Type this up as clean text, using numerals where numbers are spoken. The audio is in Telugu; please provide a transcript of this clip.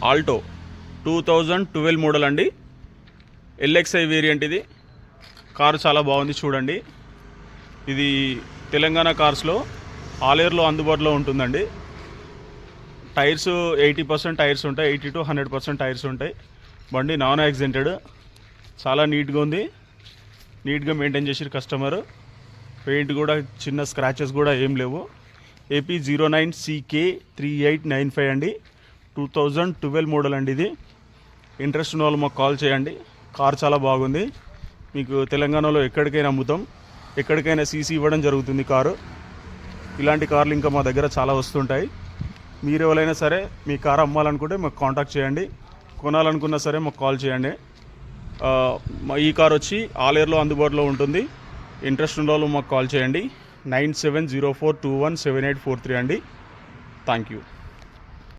ఆల్టో 2012 మోడల్ అండి. ఎల్ఎక్స్ఐ వేరియంట్ ఇది. కారు చాలా బాగుంది చూడండి. ఇది తెలంగాణ కార్స్లో ఆల్ ఇయర్లో అందుబాటులో ఉంటుందండి. టైర్స్ 80% టైర్స్ ఉంటాయి, 80 to 100% టైర్స్ ఉంటాయి. బండి నాన్ యాక్సిడెంటెడ్, చాలా నీట్గా ఉంది. నీట్గా మెయింటైన్ చేసిరు కస్టమర్. పెయింట్ కూడా చిన్న స్క్రాచెస్ కూడా ఏం లేవు. AP 09CK3895 అండి. 2012 మోడల్ అండి ఇది. ఇంట్రెస్ట్ ఉన్న వాళ్ళు మాకు కాల్ చేయండి. కార్ చాలా బాగుంది. మీకు తెలంగాణలో ఎక్కడికైనా అమ్ముతాం, ఎక్కడికైనా సీసీ ఇవ్వడం జరుగుతుంది కారు. ఇలాంటి కార్లు ఇంకా మా దగ్గర చాలా వస్తుంటాయి. మీరు ఎవరైనా సరే మీ కారు అమ్మాలనుకుంటే మాకు కాంటాక్ట్ చేయండి. కొనాలనుకున్నా సరే మాకు కాల్ చేయండి. ఈ కార్ వచ్చి ఆల్ ఇయర్లో అందుబాటులో ఉంటుంది. ఇంట్రెస్ట్ ఉన్న వాళ్ళు మాకు కాల్ చేయండి. 9704217843 అండి. Thank you.